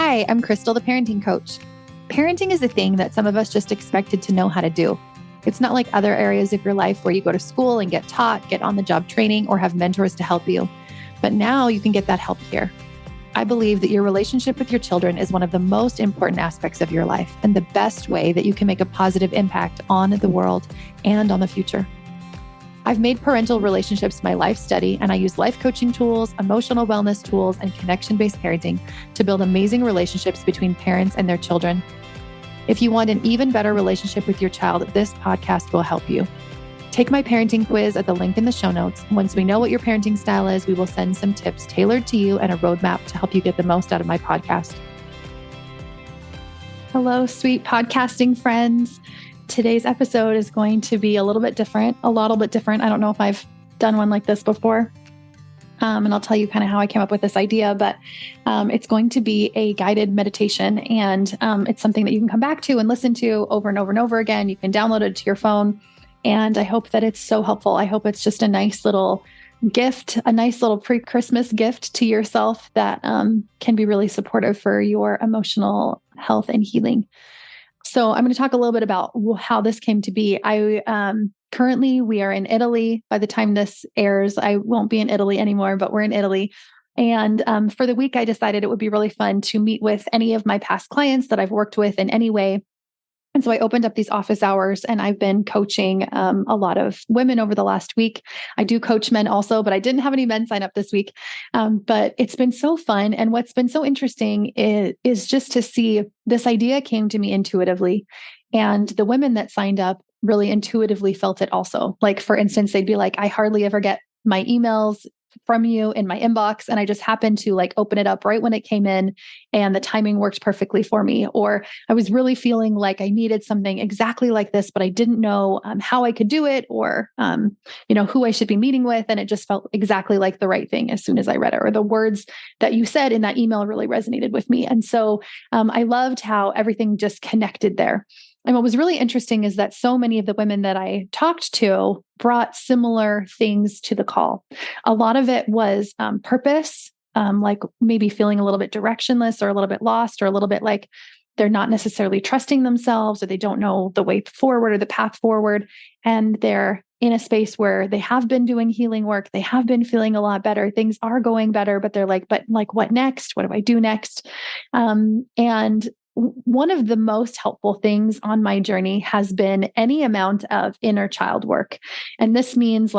Hi, I'm Crystal, the parenting coach. Parenting is a thing that some of us just expected to know how to do. It's not like other areas of your life where you go to school and get taught, get on-the-job training, or have mentors to help you. But now you can get that help here. I believe that your relationship with your children is one of the most important aspects of your life and the best way that you can make a positive impact on the world and on the future. I've made parental relationships my life study, and I use life coaching tools, emotional wellness tools, and connection-based parenting to build amazing relationships between parents and their children. If you want an even better relationship with your child, this podcast will help you. Take my parenting quiz at the link in the show notes. Once we know what your parenting style is, we will send some tips tailored to you and a roadmap to help you get the most out of my podcast. Hello, sweet podcasting friends. Today's episode is going to be a little bit different. I don't know if I've done one like this before. And I'll tell you kind of how I came up with this idea, but it's going to be a guided meditation, and it's something that you can come back to and listen to over and over and over again. You can download it to your phone, and I hope that it's so helpful. I hope it's just a nice little gift, a nice little pre-Christmas gift to yourself that can be really supportive for your emotional health and healing. So I'm going to talk a little bit about how this came to be. Currently we are in Italy. By the time this airs, I won't be in Italy anymore, but we're in Italy. And for the week, I decided it would be really fun to meet with any of my past clients that I've worked with in any way. And so I opened up these office hours, and I've been coaching a lot of women over the last week. I do coach men also, but I didn't have any men sign up this week. But it's been so fun. And what's been so interesting is just to see this idea came to me intuitively. And the women that signed up really intuitively felt it also. Like, for instance, they'd be like, I hardly ever get my emails from you in my inbox. And I just happened to open it up right when it came in, and the timing worked perfectly for me. Or I was really feeling like I needed something exactly like this, but I didn't know how I could do it, or, who I should be meeting with. And it just felt exactly like the right thing as soon as I read it, or the words that you said in that email really resonated with me. And so I loved how everything just connected there. And what was really interesting is that so many of the women that I talked to brought similar things to the call. A lot of it was purpose, like maybe feeling a little bit directionless or a little bit lost, or a little bit like they're not necessarily trusting themselves, or they don't know the way forward or the path forward. And they're in a space where they have been doing healing work. They have been feeling a lot better. Things are going better, but they're like, what next? What do I do next? And one of the most helpful things on my journey has been any amount of inner child work. And this means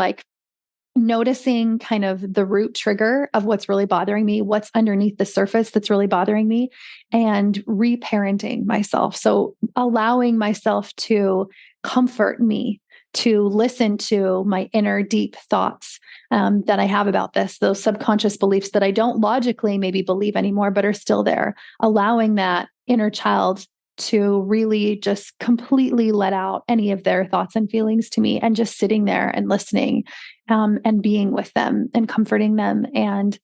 noticing kind of the root trigger of what's really bothering me, what's underneath the surface that's really bothering me, and reparenting myself. So allowing myself to comfort me, to listen to my inner deep thoughts that I have about this, those subconscious beliefs that I don't logically maybe believe anymore, but are still there, allowing that inner child to really just completely let out any of their thoughts and feelings to me, and just sitting there and listening and being with them and comforting them, and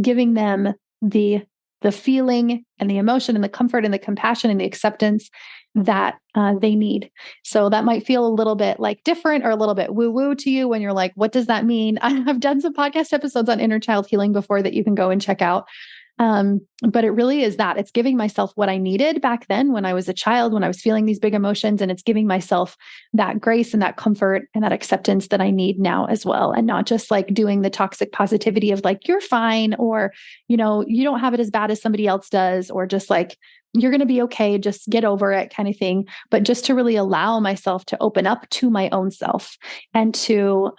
giving them the feeling and the emotion and the comfort and the compassion and the acceptance that they need. So that might feel a little bit different or a little bit woo-woo to you when you're like, what does that mean? I've done some podcast episodes on inner child healing before that you can go and check out. But it really is that it's giving myself what I needed back then when I was a child, when I was feeling these big emotions, and it's giving myself that grace and that comfort and that acceptance that I need now as well. And not just doing the toxic positivity of you're fine, or, you don't have it as bad as somebody else does, or just you're going to be okay, just get over it kind of thing. But just to really allow myself to open up to my own self, and to,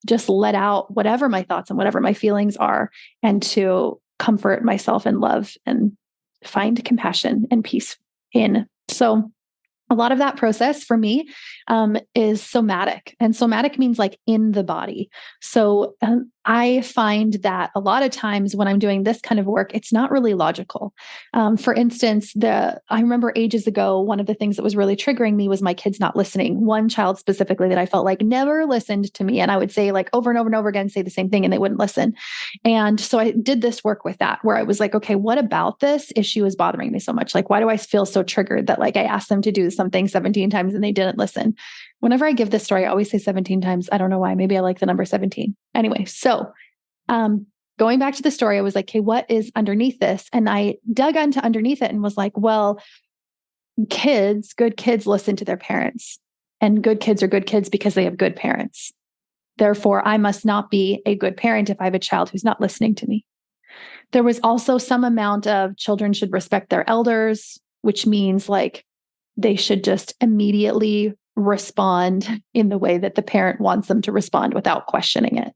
just let out whatever my thoughts and whatever my feelings are, and to comfort myself and love and find compassion and peace in. So a lot of that process for me is somatic, and somatic means in the body. So I find that a lot of times when I'm doing this kind of work, it's not really logical. For instance, I remember ages ago, one of the things that was really triggering me was my kids not listening. One child specifically that I felt never listened to me. And I would say over and over and over again, say the same thing, and they wouldn't listen. And so I did this work with that, where I was okay, what about this issue is bothering me so much? Why do I feel so triggered that I asked them to do something 17 times and they didn't listen? Whenever I give this story, I always say 17 times. I don't know why. Maybe I like the number 17. Anyway, so going back to the story, I was like, okay, what is underneath this? And I dug into underneath it and was like, well, good kids listen to their parents, and good kids are good kids because they have good parents. Therefore, I must not be a good parent if I have a child who's not listening to me. There was also some amount of children should respect their elders, which means like they should just immediately respond in the way that the parent wants them to respond without questioning it.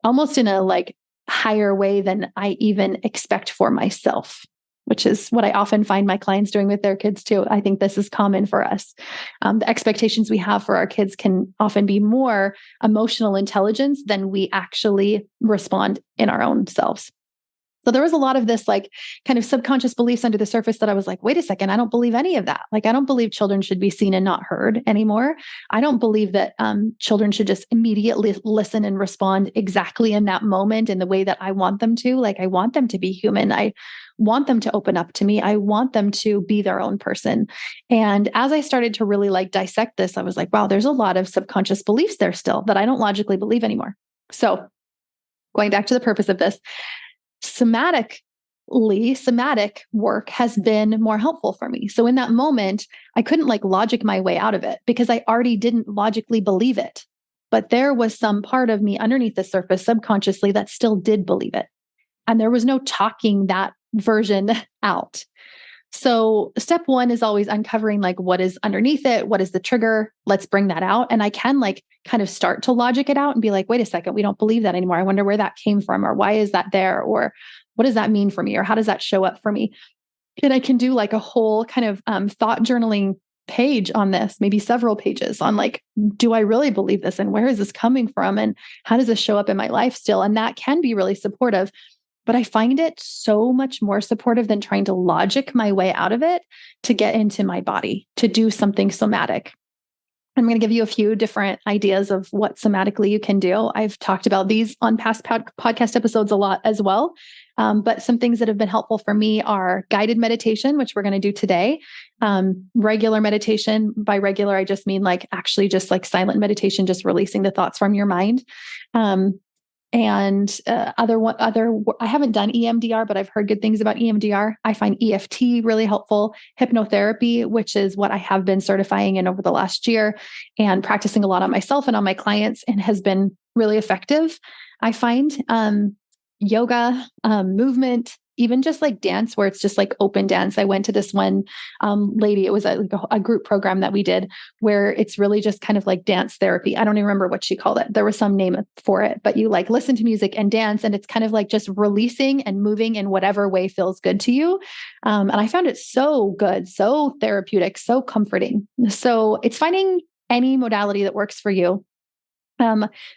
Almost in a like higher way than I even expect for myself, which is what I often find my clients doing with their kids too. I think this is common for us. The expectations we have for our kids can often be more emotional intelligence than we actually respond in our own selves. So there was a lot of this like kind of subconscious beliefs under the surface that I was like, wait a second, I don't believe any of that. Like, I don't believe children should be seen and not heard anymore. I don't believe that children should just immediately listen and respond exactly in that moment in the way that I want them to. Like, I want them to be human. I want them to open up to me. I want them to be their own person. And as I started to really like dissect this, I was like, wow, there's a lot of subconscious beliefs there still that I don't logically believe anymore. So going back to the purpose of this, somatic work has been more helpful for me. So in that moment, I couldn't like logic my way out of it because I already didn't logically believe it. But there was some part of me underneath the surface subconsciously that still did believe it. And there was no talking that version out. So step one is always uncovering like what is underneath it, what is the trigger, let's bring that out. And I can like kind of start to logic it out and be like, wait a second, we don't believe that anymore. I wonder where that came from, or why is that there, or what does that mean for me, or how does that show up for me? And I can do like a whole kind of thought journaling page on this, maybe several pages on like, do I really believe this, and where is this coming from, and how does this show up in my life still? And that can be really supportive. But I find it so much more supportive than trying to logic my way out of it to get into my body, to do something somatic. I'm going to give you a few different ideas of what somatically you can do. I've talked about these on past podcast episodes a lot as well. But some things that have been helpful for me are guided meditation, which we're going to do today. Regular meditation. By regular, I just mean like actually just like silent meditation, just releasing the thoughts from your mind. And I haven't done EMDR, but I've heard good things about EMDR. I find EFT really helpful. Hypnotherapy, which is what I have been certifying in over the last year and practicing a lot on myself and on my clients, and has been really effective. I find yoga, movement, even just like dance, where it's just like open dance. I went to this one lady, it was a group program that we did where it's really just kind of like dance therapy. I don't even remember what she called it. There was some name for it, but you like listen to music and dance, and it's kind of like just releasing and moving in whatever way feels good to you. And I found it so good, so therapeutic, so comforting. So it's finding any modality that works for you.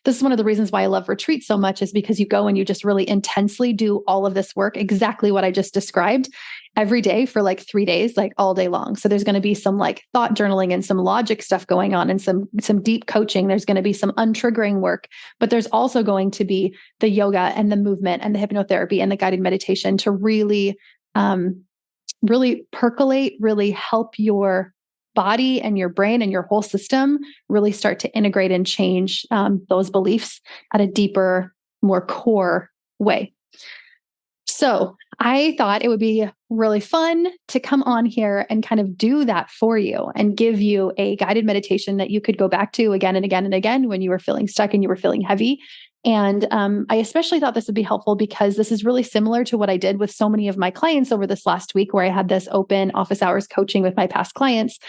This is one of the reasons why I love retreats so much, is because you go and you just really intensely do all of this work, exactly what I just described, every day for like 3 days, like all day long. So there's going to be some like thought journaling and some logic stuff going on, and some deep coaching. There's going to be some untriggering work, but there's also going to be the yoga and the movement and the hypnotherapy and the guided meditation to really percolate, really help your body and your brain and your whole system really start to integrate and change those beliefs at a deeper, more core way. So I thought it would be really fun to come on here and kind of do that for you and give you a guided meditation that you could go back to again and again and again when you were feeling stuck and you were feeling heavy. And I especially thought this would be helpful because this is really similar to what I did with so many of my clients over this last week, where I had this open office hours coaching with my past clients.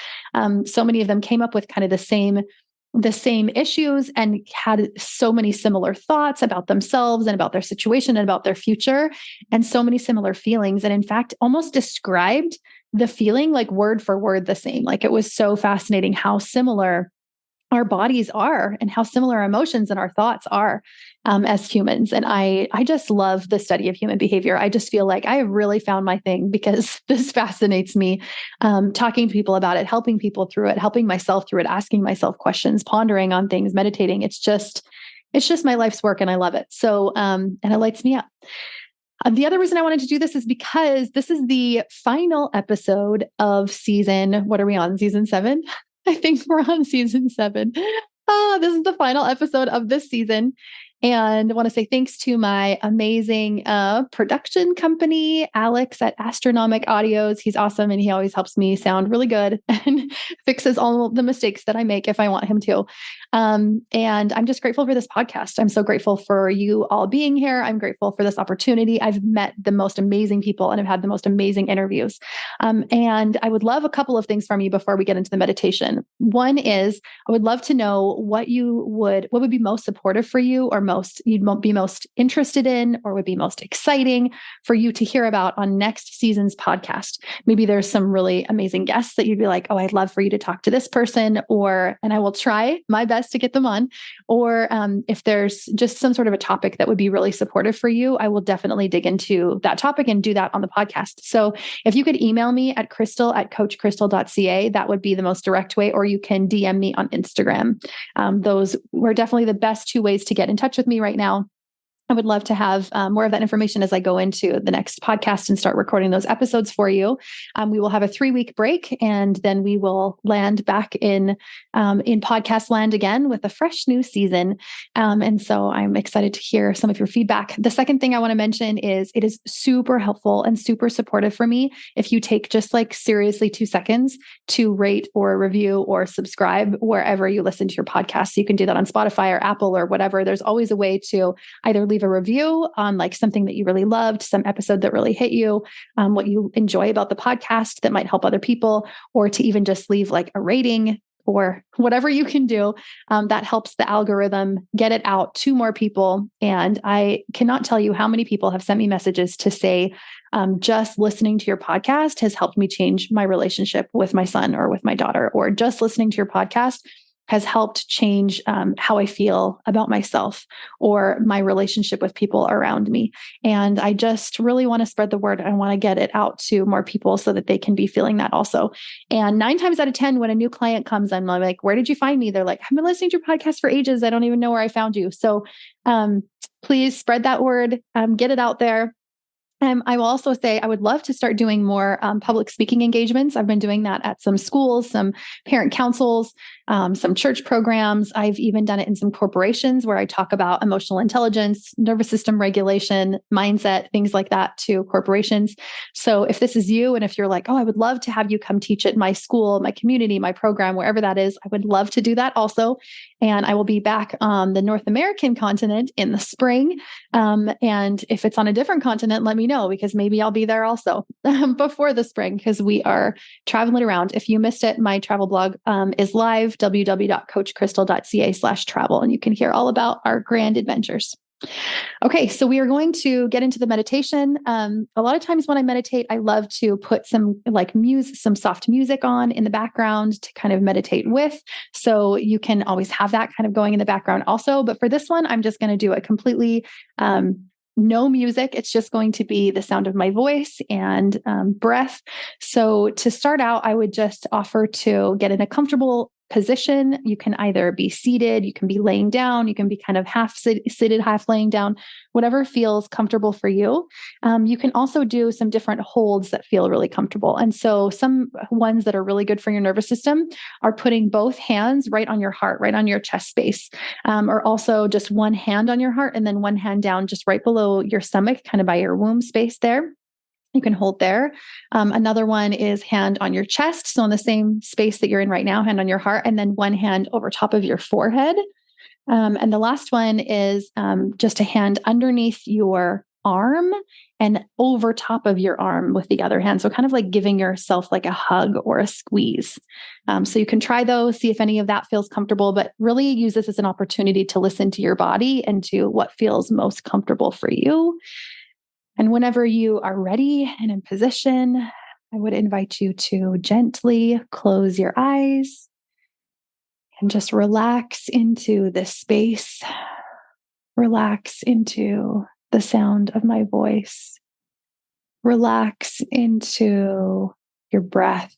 So many of them came up with kind of the same issues and had so many similar thoughts about themselves and about their situation and about their future, and so many similar feelings. And in fact, almost described the feeling like word for word the same. Like, it was so fascinating how similar our bodies are and how similar our emotions and our thoughts are as humans. And I just love the study of human behavior. I just feel like I have really found my thing because this fascinates me. Talking to people about it, helping people through it, helping myself through it, asking myself questions, pondering on things, meditating. It's just my life's work, and I love it. So, and it lights me up. The other reason I wanted to do this is because this is the final episode of what are we on? Season 7? I think we're on season 7. This is the final episode of this season. And I want to say thanks to my amazing production company, Alex at Astronomic Audios. He's awesome and he always helps me sound really good and fixes all the mistakes that I make if I want him to. And I'm just grateful for this podcast. I'm so grateful for you all being here. I'm grateful for this opportunity. I've met the most amazing people and have had the most amazing interviews. And I would love a couple of things from you before we get into the meditation. One is I would love to know what would be most supportive for you, or you'd be most interested in, or would be most exciting for you to hear about on next season's podcast. Maybe there's some really amazing guests that you'd be like, oh, I'd love for you to talk to this person, and I will try my best to get them on. Or if there's just some sort of a topic that would be really supportive for you, I will definitely dig into that topic and do that on the podcast. So if you could email me at crystal@coachcrystal.ca, that would be the most direct way, or you can DM me on Instagram. Those were definitely the best two ways to get in touch with me right now. I would love to have more of that information as I go into the next podcast and start recording those episodes for you. We will have a 3-week break, and then we will land back in podcast land again with a fresh new season. And so I'm excited to hear some of your feedback. The second thing I want to mention is it is super helpful and super supportive for me if you take just like seriously 2 seconds to rate or review or subscribe wherever you listen to your podcast. So you can do that on Spotify or Apple or whatever. There's always a way to either leave a review on like something that you really loved, some episode that really hit you, what you enjoy about the podcast that might help other people, or to even just leave like a rating or whatever you can do. That helps the algorithm get it out to more people. And I cannot tell you how many people have sent me messages to say, just listening to your podcast has helped me change my relationship with my son or with my daughter, or just listening to your podcast has helped change how I feel about myself or my relationship with people around me. And I just really want to spread the word. I want to get it out to more people so that they can be feeling that also. And 9 times out of 10, when a new client comes, I'm like, where did you find me? They're like, I've been listening to your podcast for ages. I don't even know where I found you. So please spread that word, get it out there. I will also say I would love to start doing more public speaking engagements. I've been doing that at some schools, some parent councils, some church programs. I've even done it in some corporations where I talk about emotional intelligence, nervous system regulation, mindset, things like that to corporations. So if this is you, and if you're like, oh, I would love to have you come teach at my school, my community, my program, wherever that is, I would love to do that also. And I will be back on the North American continent in the spring. And if it's on a different continent, let me know, because maybe I'll be there also before the spring, because we are traveling around. If you missed it, my travel blog is live, www.coachcrystal.ca/travel, and you can hear all about our grand adventures. Okay, so we are going to get into the meditation. A lot of times when I meditate, I love to put some some soft music on in the background to kind of meditate with. So you can always have that kind of going in the background also. But for this one, I'm just going to do it completely no music. It's just going to be the sound of my voice and breath. So to start out, I would just offer to get in a comfortable position. You can either be seated, you can be laying down, you can be kind of half seated, half laying down, whatever feels comfortable for you. You can also do some different holds that feel really comfortable. And so some ones that are really good for your nervous system are putting both hands right on your heart, right on your chest space, or also just one hand on your heart and then one hand down just right below your stomach, kind of by your womb space there. You can hold there. Another one is hand on your chest. So in the same space that you're in right now, hand on your heart, and then one hand over top of your forehead. And the last one is just a hand underneath your arm and over top of your arm with the other hand. So kind of like giving yourself like a hug or a squeeze. So you can try those, see if any of that feels comfortable, but really use this as an opportunity to listen to your body and to what feels most comfortable for you. And whenever you are ready and in position, I would invite you to gently close your eyes and just relax into this space. Relax into the sound of my voice. Relax into your breath.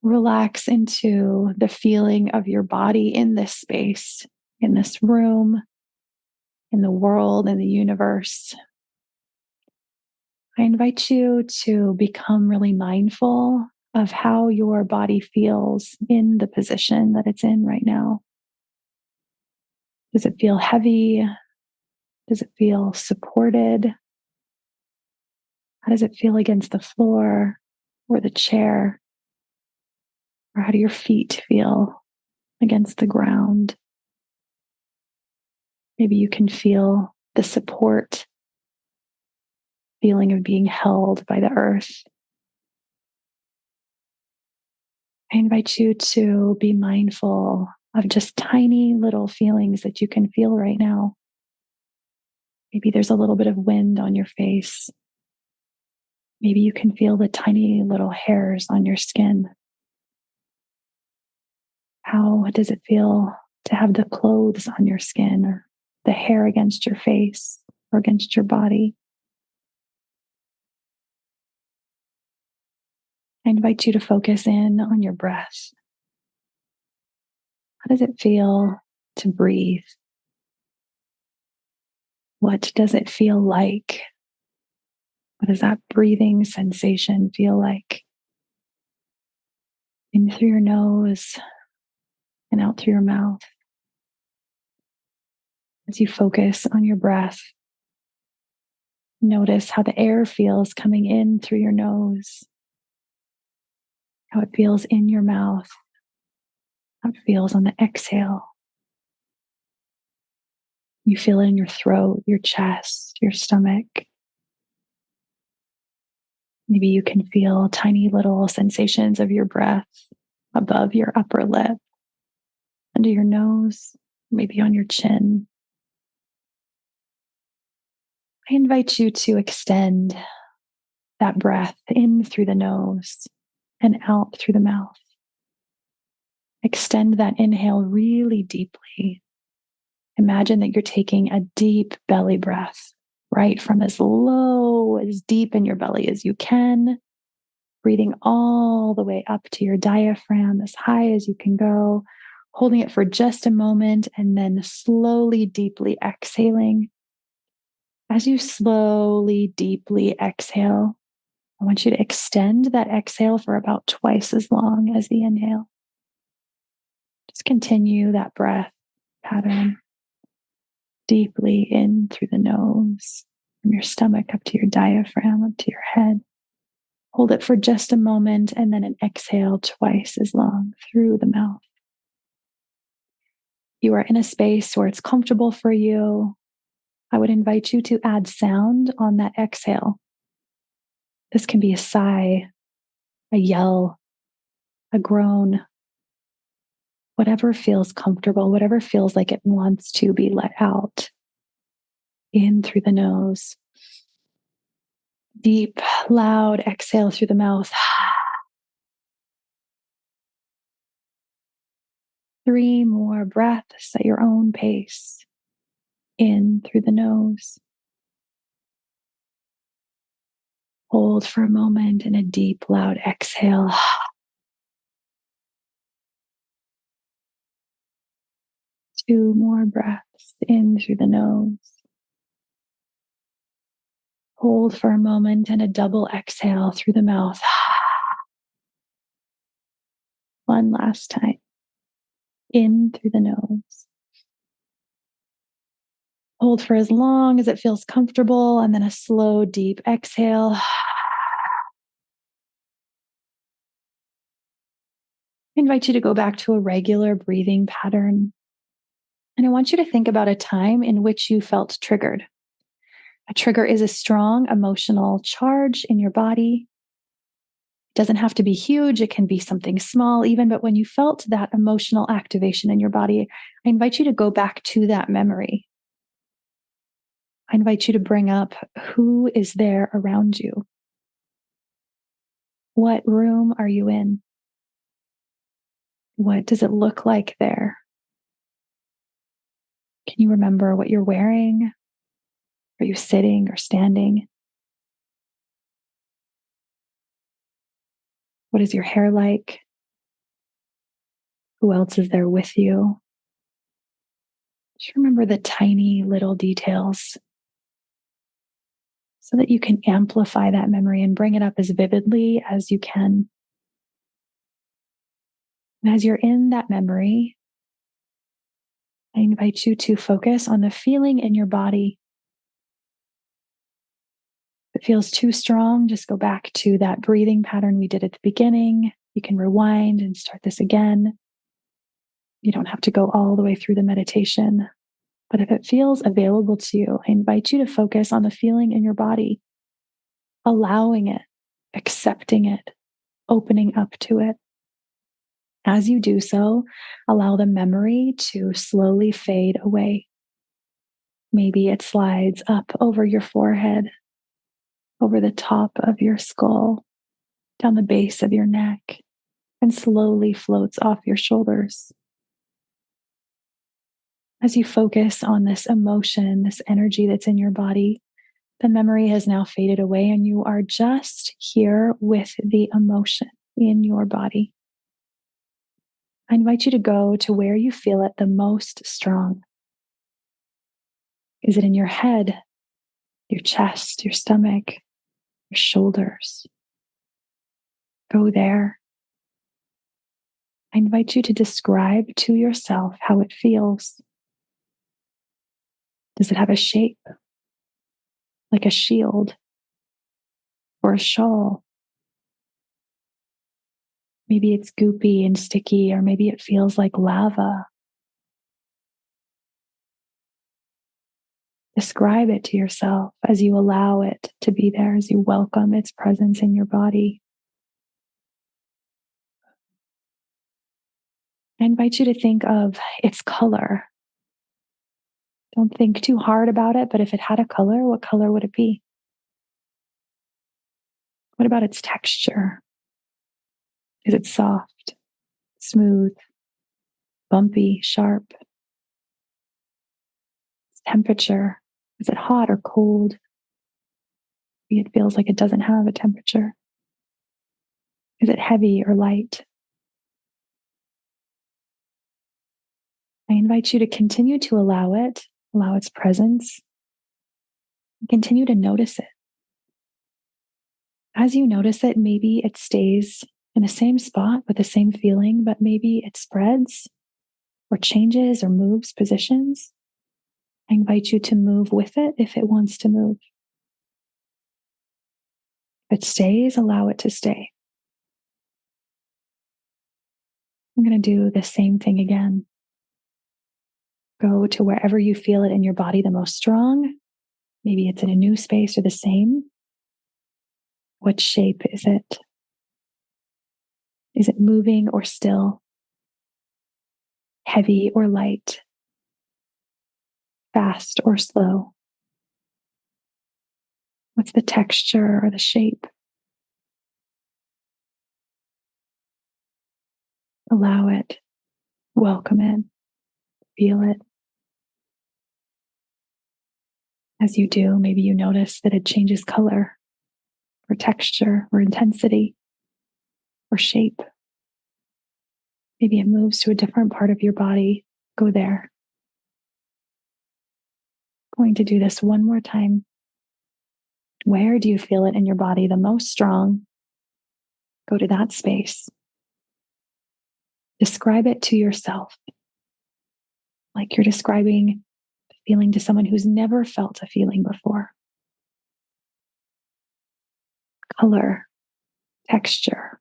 Relax into the feeling of your body in this space, in this room, in the world, in the universe. I invite you to become really mindful of how your body feels in the position that it's in right now. Does it feel heavy? Does it feel supported? How does it feel against the floor or the chair? Or how do your feet feel against the ground? Maybe you can feel the support, feeling of being held by the earth. I invite you to be mindful of just tiny little feelings that you can feel right now. Maybe there's a little bit of wind on your face. Maybe you can feel the tiny little hairs on your skin. How does it feel to have the clothes on your skin or the hair against your face or against your body? I invite you to focus in on your breath. How does it feel to breathe? What does it feel like? What does that breathing sensation feel like? In through your nose and out through your mouth. As you focus on your breath, notice how the air feels coming in through your nose, how it feels in your mouth, how it feels on the exhale. You feel it in your throat, your chest, your stomach. Maybe you can feel tiny little sensations of your breath above your upper lip, under your nose, maybe on your chin. I invite you to extend that breath in through the nose and out through the mouth. Extend that inhale really deeply. Imagine that you're taking a deep belly breath, right from as low, as deep in your belly as you can, breathing all the way up to your diaphragm, as high as you can go, holding it for just a moment, and then slowly, deeply exhaling. As you slowly, deeply exhale, I want you to extend that exhale for about twice as long as the inhale. Just continue that breath pattern deeply in through the nose, from your stomach up to your diaphragm, up to your head. Hold it for just a moment and then an exhale twice as long through the mouth. You are in a space where it's comfortable for you. I would invite you to add sound on that exhale. This can be a sigh, a yell, a groan, whatever feels comfortable, whatever feels like it wants to be let out. In through the nose. Deep, loud exhale through the mouth. 3 more breaths at your own pace. In through the nose. Hold for a moment in a deep, loud exhale. 2 more breaths in through the nose. Hold for a moment and a double exhale through the mouth. One last time. In through the nose. Hold for as long as it feels comfortable, and then a slow, deep exhale. I invite you to go back to a regular breathing pattern. And I want you to think about a time in which you felt triggered. A trigger is a strong emotional charge in your body. It doesn't have to be huge, it can be something small, even, but when you felt that emotional activation in your body, I invite you to go back to that memory. I invite you to bring up who is there around you. What room are you in? What does it look like there? Can you remember what you're wearing? Are you sitting or standing? What is your hair like? Who else is there with you? Just remember the tiny little details so that you can amplify that memory and bring it up as vividly as you can. And as you're in that memory, I invite you to focus on the feeling in your body. If it feels too strong, just go back to that breathing pattern we did at the beginning. You can rewind and start this again. You don't have to go all the way through the meditation. But if it feels available to you, I invite you to focus on the feeling in your body, allowing it, accepting it, opening up to it. As you do so, allow the memory to slowly fade away. Maybe it slides up over your forehead, over the top of your skull, down the base of your neck, and slowly floats off your shoulders. As you focus on this emotion, this energy that's in your body, the memory has now faded away, and you are just here with the emotion in your body. I invite you to go to where you feel it the most strong. Is it in your head, your chest, your stomach, your shoulders? Go there. I invite you to describe to yourself how it feels. Does it have a shape, like a shield or a shawl? Maybe it's goopy and sticky, or maybe it feels like lava. Describe it to yourself as you allow it to be there, as you welcome its presence in your body. I invite you to think of its color. Don't think too hard about it, but if it had a color, what color would it be? What about its texture? Is it soft, smooth, bumpy, sharp? Its temperature, is it hot or cold? Maybe it feels like it doesn't have a temperature. Is it heavy or light? I invite you to continue to allow it, allow its presence, and continue to notice it. As you notice it, maybe it stays in the same spot with the same feeling, but maybe it spreads or changes or moves positions. I invite you to move with it if it wants to move. If it stays, allow it to stay. I'm going to do the same thing again. Go to wherever you feel it in your body the most strong. Maybe it's in a new space or the same. What shape is it? Is it moving or still? Heavy or light? Fast or slow? What's the texture or the shape? Allow it, welcome it, feel it. As you do, maybe you notice that it changes color or texture or intensity or shape. Maybe it moves to a different part of your body. Go there. Going to do this one more time. Where do you feel it in your body the most strong? Go to that space. Describe it to yourself like you're describing the feeling to someone who's never felt a feeling before. Color, texture,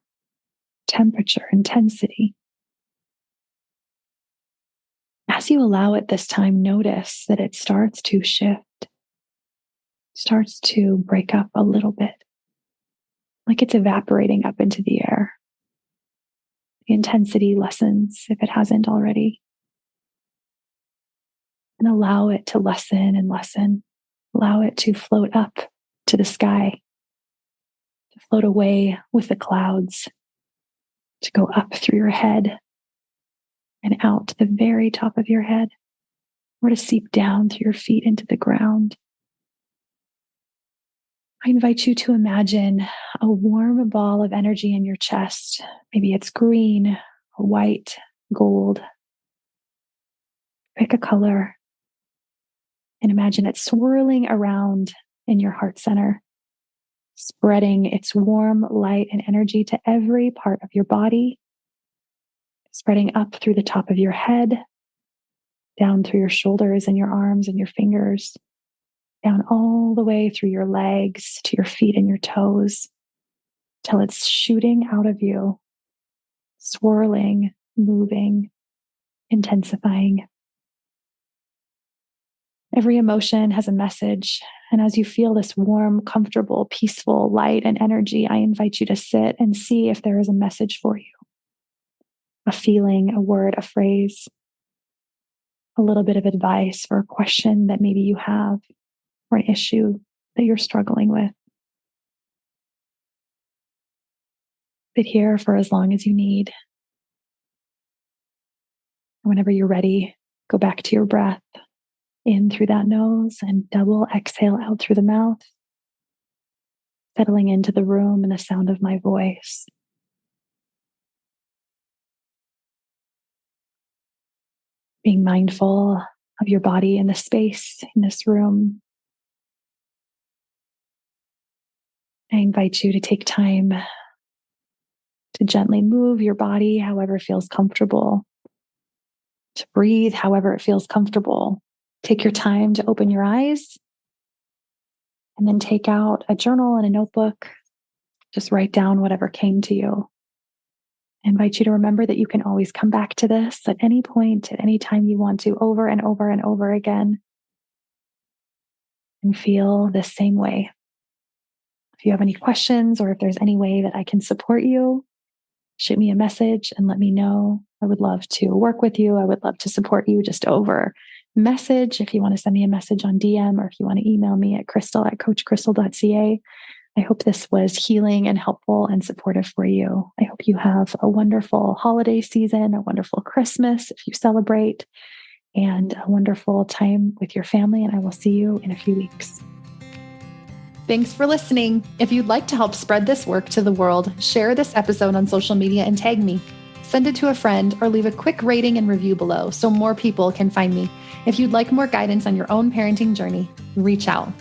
temperature, intensity. As you allow it this time, notice that it starts to shift, starts to break up a little bit, like it's evaporating up into the air. The intensity lessens if it hasn't already. And allow it to lessen and lessen. Allow it to float up to the sky, to float away with the clouds, to go up through your head and out to the very top of your head, or to seep down through your feet into the ground. I invite you to imagine a warm ball of energy in your chest. Maybe it's green, white, gold. Pick a color and imagine it swirling around in your heart center, spreading its warm light and energy to every part of your body, spreading up through the top of your head, down through your shoulders and your arms and your fingers, down all the way through your legs to your feet and your toes, till it's shooting out of you, swirling, moving, intensifying. Every emotion has a message. And as you feel this warm, comfortable, peaceful light and energy, I invite you to sit and see if there is a message for you. A feeling, a word, a phrase, a little bit of advice or a question that maybe you have or an issue that you're struggling with. Sit here for as long as you need. Whenever you're ready, go back to your breath. In through that nose and double exhale out through the mouth, settling into the room and the sound of my voice. Being mindful of your body and the space in this room. I invite you to take time to gently move your body however feels comfortable, to breathe however it feels comfortable. Take your time to open your eyes and then take out a journal and a notebook. Just write down whatever came to you. I invite you to remember that you can always come back to this at any point, at any time you want to, over and over and over again, and feel the same way. If you have any questions or if there's any way that I can support you, shoot me a message and let me know. I would love to work with you. I would love to support you just over message. If you want to send me a message on DM or if you want to email me at crystal@coachcrystal.ca. I hope this was healing and helpful and supportive for you. I hope you have a wonderful holiday season, a wonderful Christmas if you celebrate, and a wonderful time with your family. And I will see you in a few weeks. Thanks for listening. If you'd like to help spread this work to the world, share this episode on social media and tag me. Send it to a friend or leave a quick rating and review below so more people can find me. If you'd like more guidance on your own parenting journey, reach out.